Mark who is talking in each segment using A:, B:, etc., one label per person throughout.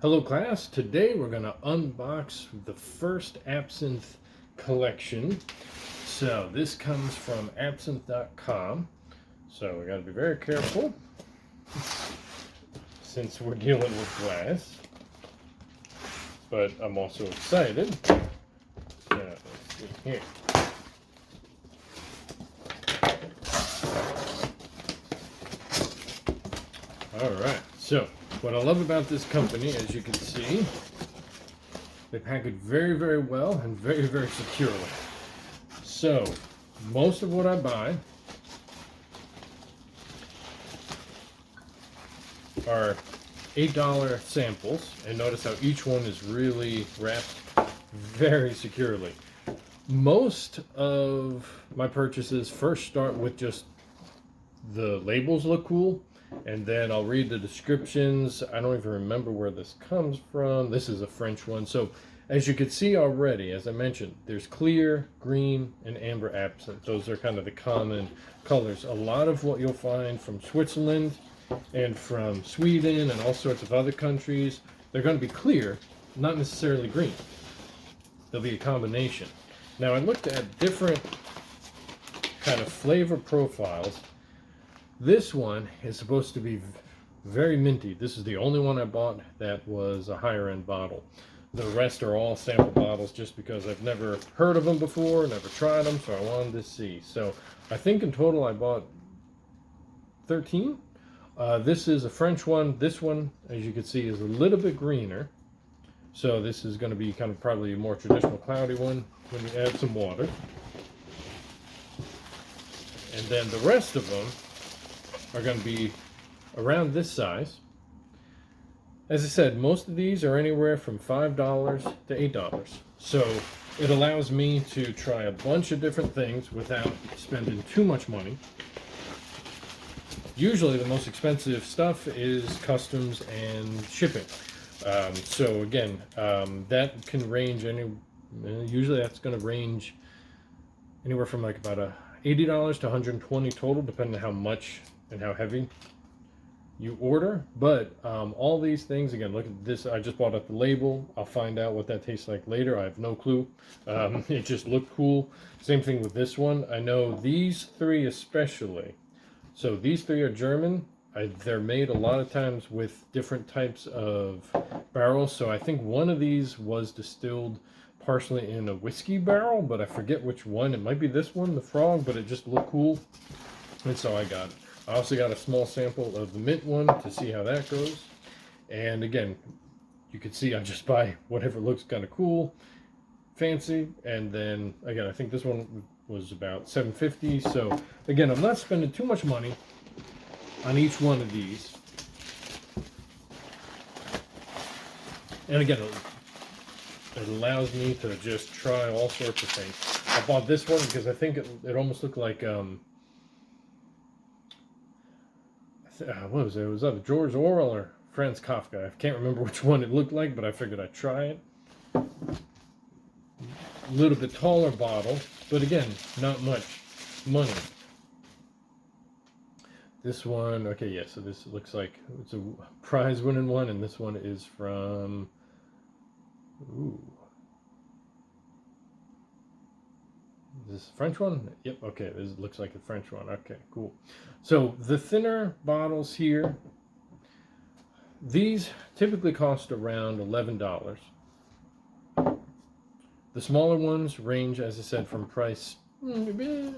A: Hello class, today we're going to unbox the first Absinthe collection. So this comes from absinthe.com. So we got to be very careful since we're dealing with glass. But I'm also excited. So let's see here. Alright, so what I love about this company, as you can see, they pack it very, very well and very, very securely. So, most of what I buy are $8 samples, and notice how each one is really wrapped very securely. Most of my purchases first start with just the labels look cool, and then I'll read the descriptions. I don't even remember where this comes from. This is a French one. So as you can see already, as I mentioned, there's clear, green, and amber absinthe. Those are kind of the common colors. A lot of what you'll find from Switzerland and from Sweden and all sorts of other countries, they're going to be clear, not necessarily green. They'll be a combination. Now I looked at different kind of flavor profiles. This one is supposed to be very minty. This is the only one I bought that was a higher end bottle. The rest are all sample bottles just because I've never heard of them before, never tried them, so I wanted to see. So I think in total I bought 13. This is a French one. This one, as you can see, is a little bit greener. So this is going to be kind of probably a more traditional cloudy one when you add some water. And then the rest of them are going to be around this size. As I said, most of these are anywhere from $5 to $8. So it allows me to try a bunch of different things without spending too much money. Usually the most expensive stuff is customs and shipping. So again, that can range usually that's going to range anywhere from like about $80 to $120 total, depending on how much and how heavy you order. But all these things, again, look at this. I just bought up the label. I'll find out what that tastes like later. I have no clue. It just looked cool. Same thing with this one. I know these three especially. So these three are German. They're made a lot of times with different types of barrels. So I think one of these was distilled partially in a whiskey barrel, but I forget which one. It might be this one, the Frog, but it just looked cool, and so I got it. I also got a small sample of the mint one to see how that goes. And again, you can see I just buy whatever looks kind of cool, fancy. And then again, I think this one was about $7.50. So again, I'm not spending too much money on each one of these. And again, it allows me to just try all sorts of things. I bought this one because I think it almost looked like what was it? It was either George Orwell or Franz Kafka. I can't remember which one it looked like, but I figured I'd try it. A little bit taller bottle, but again, not much money. This one, okay, yeah, so this looks like it's a prize-winning one, and this one is from, ooh. Is this a French one? Yep, okay, this looks like a French one. Okay, cool. So the thinner bottles here, these typically cost around $11. The smaller ones range, as I said, from price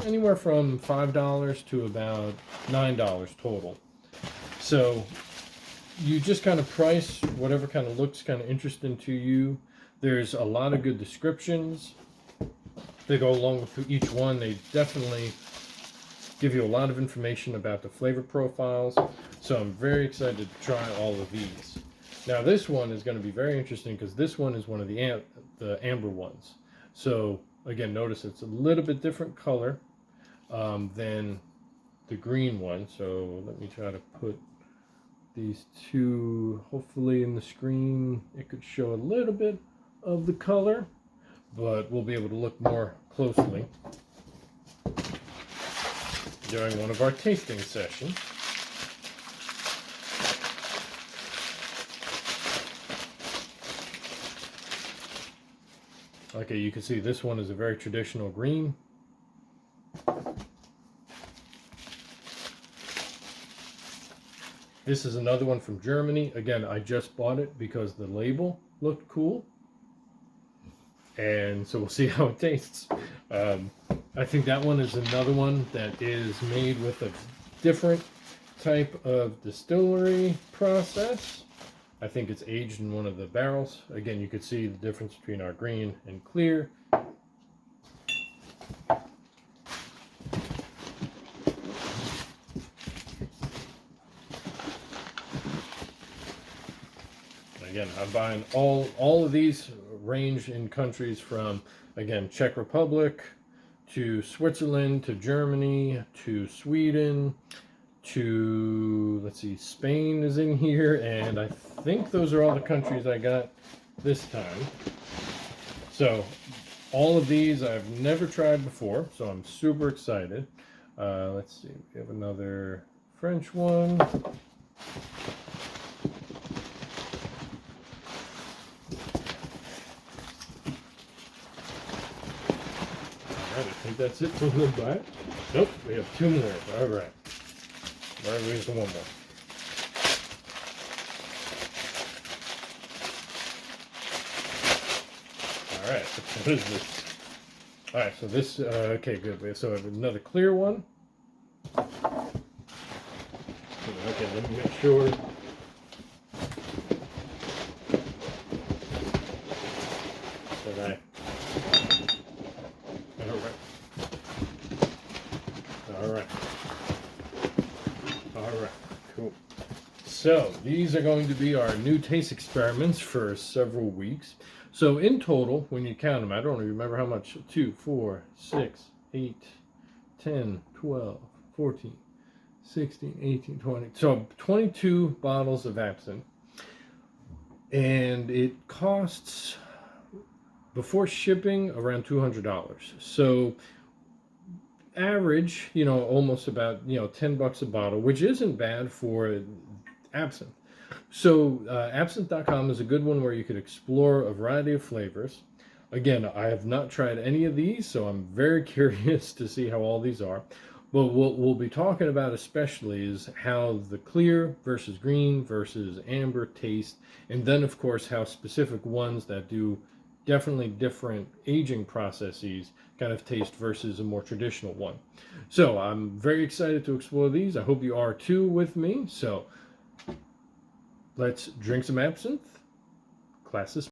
A: anywhere from $5 to about $9 total. So you just kind of price whatever kind of looks kind of interesting to you. There's a lot of good descriptions. They go along with each one. They definitely give you a lot of information about the flavor profiles. So I'm very excited to try all of these. Now this one is going to be very interesting because this one is one of the amber ones. So again, notice it's a little bit different color than the green one. So let me try to put these two hopefully in the screen. It could show a little bit of the color, but we'll be able to look more closely during one of our tasting sessions. Okay, you can see this one is a very traditional green. This is another one from Germany. Again, I just bought it because the label looked cool. And so we'll see how it tastes. I think that one is another one that is made with a different type of distillery process. I think it's aged in one of the barrels. Again, you could see the difference between our green and clear. Again, I'm buying all of these range in countries from, again, Czech Republic to Switzerland to Germany to Sweden to, let's see, Spain is in here, and I think those are all the countries I got this time. So all of these I've never tried before, so I'm super excited. Let's see, we have another French one. I think that's it from the back. Nope, we have two more. All right. All right, here's the one more. All right, so what is this? All right, so this, okay, good. So I have another clear one. Okay, let me make sure. That All right, cool. So these are going to be our new taste experiments for several weeks. So in total, when you count them, I don't remember how much, 2, 4, 6, 8, 10, 12, 14, 16, 18, 20. So 22 bottles of Absinthe. And it costs, before shipping, around $200. So average, almost about, $10 a bottle, which isn't bad for Absinthe. So absinthe.com is a good one where you could explore a variety of flavors. Again, I have not tried any of these, so I'm very curious to see how all these are. But what we'll be talking about especially is how the clear versus green versus amber taste, and then of course how specific ones that do definitely different aging processes kind of taste versus a more traditional one. So I'm very excited to explore these. I hope you are too with me. So let's drink some absinthe. Class is